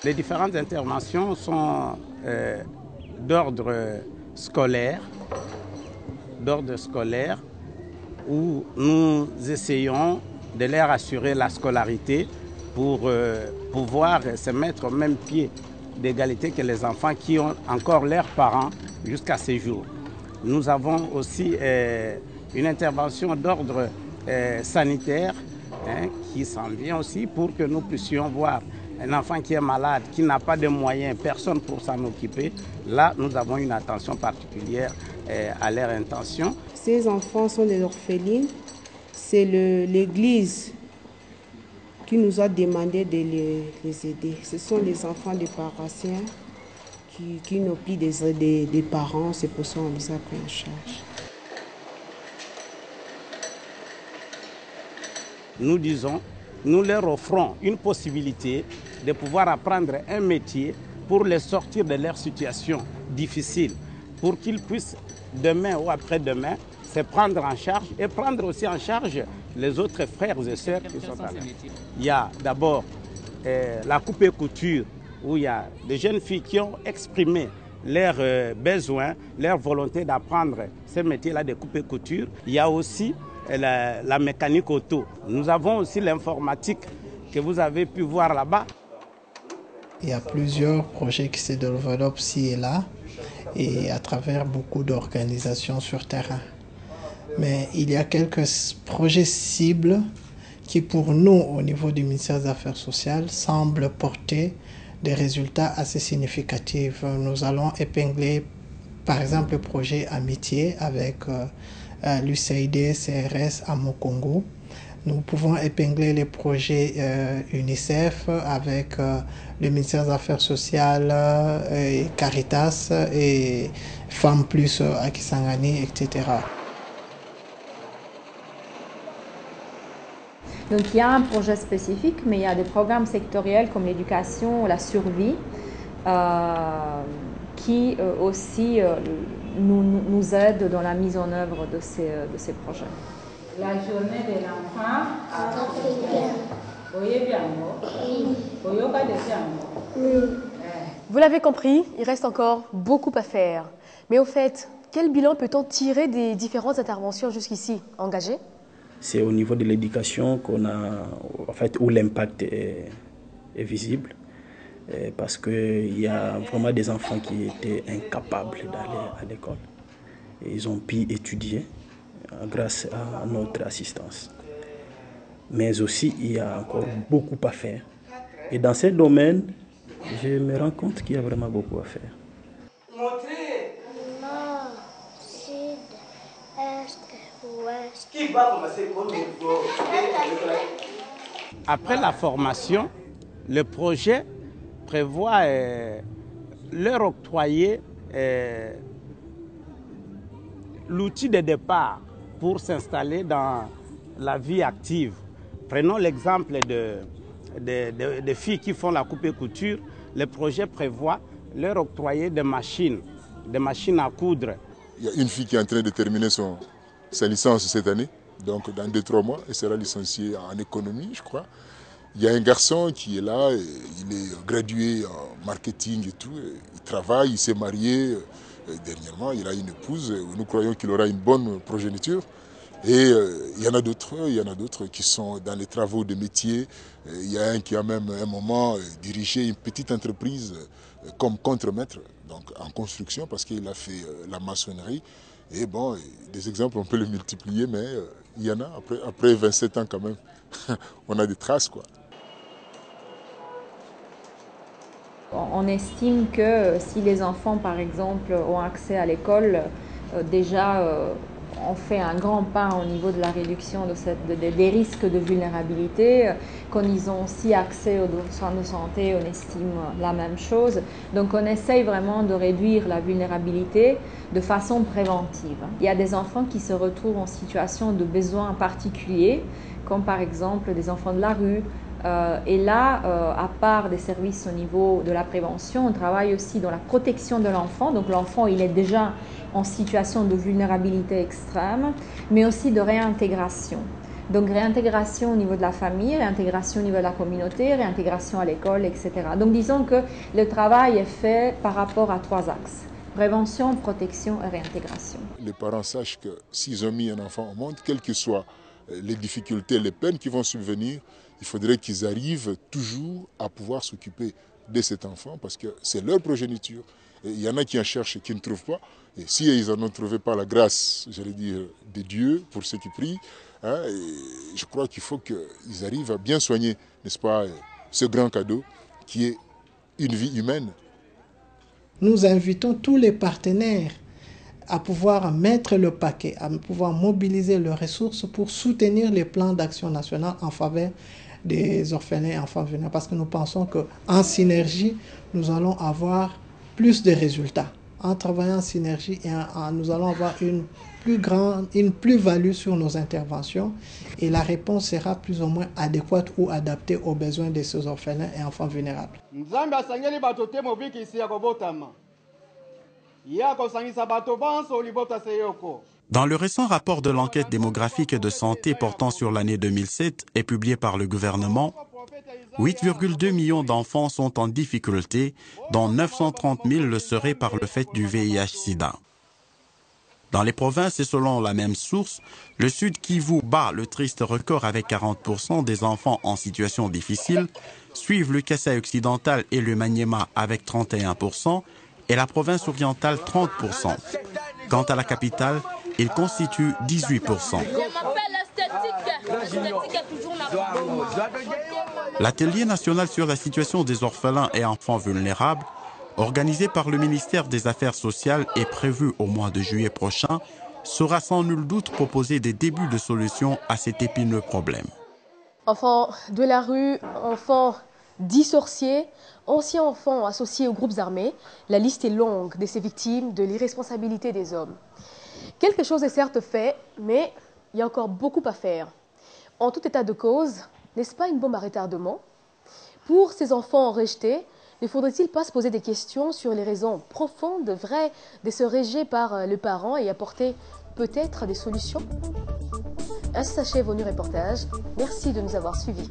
Les différentes interventions sont d'ordre scolaire, où nous essayons de leur assurer la scolarité pour pouvoir se mettre au même pied d'égalité que les enfants qui ont encore leurs parents jusqu'à ce jour. Nous avons aussi une intervention d'ordre sanitaire qui s'en vient aussi pour que nous puissions voir un enfant qui est malade, qui n'a pas de moyens, personne pour s'en occuper. Là, nous avons une attention particulière à leur intention. Ces enfants sont des orphelines. C'est l'Église qui nous a demandé de les aider. Ce sont les enfants des paroissiens qui n'ont plus des parents. C'est pour ça qu'on les a pris en charge. Nous disons, nous leur offrons une possibilité de pouvoir apprendre un métier pour les sortir de leur situation difficile, pour qu'ils puissent demain ou après-demain se prendre en charge et prendre aussi en charge les autres frères et sœurs qui sont là. Il y a d'abord la coupe et couture, où il y a des jeunes filles qui ont exprimé leurs besoins, leur volonté d'apprendre ce métier-là de coupe et couture. Il y a aussi la mécanique auto. Nous avons aussi l'informatique que vous avez pu voir là-bas. Il y a plusieurs projets qui se développent ci et là, et à travers beaucoup d'organisations sur terrain. Mais il y a quelques projets cibles qui, pour nous, au niveau du ministère des Affaires sociales, semblent porter des résultats assez significatifs. Nous allons épingler, par exemple, le projet Amitié avec l'USAID CRS à Mokongo. Nous pouvons épingler les projets UNICEF avec le ministère des Affaires sociales, et Caritas et Femmes Plus à Kisangani, etc. Donc il y a un projet spécifique, mais il y a des programmes sectoriels comme l'éducation, la survie, qui aussi nous aident dans la mise en œuvre de ces projets. La journée de l'enfant africain. Vous l'avez compris, il reste encore beaucoup à faire. Mais au fait, quel bilan peut-on tirer des différentes interventions jusqu'ici engagées? C'est au niveau de l'éducation qu'on a, en fait, où l'impact est visible, parce qu'il y a vraiment des enfants qui étaient incapables d'aller à l'école. Et ils ont pu étudier grâce à notre assistance. Mais aussi, il y a encore beaucoup à faire. Et dans ces domaines, je me rends compte qu'il y a vraiment beaucoup à faire. Nord, sud, est, ouest. Après la formation, le projet prévoit leur octroyer l'outil de départ pour s'installer dans la vie active. Prenons l'exemple de filles qui font la coupe et couture. Le projet prévoit leur octroyer des machines à coudre. Il y a une fille qui est en train de terminer sa licence cette année, donc dans 2-3 mois, elle sera licenciée en économie, je crois. Il y a un garçon qui est là, il est gradué en marketing et tout, il travaille, il s'est marié. Dernièrement, il a une épouse, nous croyons qu'il aura une bonne progéniture. Et il y en a d'autres qui sont dans les travaux de métier. Il y a un qui a même à un moment dirigé une petite entreprise comme contremaître, donc en construction, parce qu'il a fait la maçonnerie. Et bon, des exemples, on peut les multiplier, mais il y en a, après 27 ans quand même, on a des traces, quoi. On estime que si les enfants, par exemple, ont accès à l'école, déjà on fait un grand pas au niveau de la réduction des risques de vulnérabilité. Quand ils ont aussi accès aux soins de santé, on estime la même chose. Donc on essaye vraiment de réduire la vulnérabilité de façon préventive. Il y a des enfants qui se retrouvent en situation de besoins particuliers, comme par exemple des enfants de la rue. Et là, à part des services au niveau de la prévention, on travaille aussi dans la protection de l'enfant. Donc l'enfant, il est déjà en situation de vulnérabilité extrême, mais aussi de réintégration. Donc réintégration au niveau de la famille, réintégration au niveau de la communauté, réintégration à l'école, etc. Donc disons que le travail est fait par rapport à 3 axes. Prévention, protection et réintégration. Les parents sachent que s'ils ont mis un enfant au monde, quelles que soient les difficultés, les peines qui vont subvenir, il faudrait qu'ils arrivent toujours à pouvoir s'occuper de cet enfant parce que c'est leur progéniture. Et il y en a qui en cherchent et qui ne trouvent pas. Et si ils en ont trouvé par la grâce, j'allais dire, de Dieu, pour ceux qui prient, hein, et je crois qu'il faut qu'ils arrivent à bien soigner, n'est-ce pas, ce grand cadeau qui est une vie humaine. Nous invitons tous les partenaires à pouvoir mettre le paquet, à pouvoir mobiliser leurs ressources pour soutenir les plans d'action nationale en faveur des orphelins et enfants vulnérables. Parce que nous pensons qu'en synergie, nous allons avoir plus de résultats. En travaillant en synergie, nous allons avoir une plus-value sur nos interventions et la réponse sera plus ou moins adéquate ou adaptée aux besoins de ces orphelins et enfants vulnérables. Dans le récent rapport de l'enquête démographique et de santé portant sur l'année 2007 et publié par le gouvernement, 8,2 millions d'enfants sont en difficulté, dont 930 000 le seraient par le fait du VIH-Sida. Dans les provinces et selon la même source, le Sud Kivu bat le triste record avec 40% des enfants en situation difficile, suivent le Kasaï occidental et le Maniema avec 31% et la province orientale 30%. Quant à la capitale, il constitue 18%. L'atelier national sur la situation des orphelins et enfants vulnérables, organisé par le ministère des Affaires sociales et prévu au mois de juillet prochain, saura sans nul doute proposer des débuts de solutions à cet épineux problème. Enfants de la rue, enfants dits sorciers, anciens enfants associés aux groupes armés, la liste est longue de ces victimes de l'irresponsabilité des hommes. Quelque chose est certes fait, mais il y a encore beaucoup à faire. En tout état de cause, n'est-ce pas une bombe à retardement? Pour ces enfants rejetés, ne faudrait-il pas se poser des questions sur les raisons profondes, vraies, de ce rejet par le parent et apporter peut-être des solutions? Ainsi s'achève vos reportages. Merci de nous avoir suivis.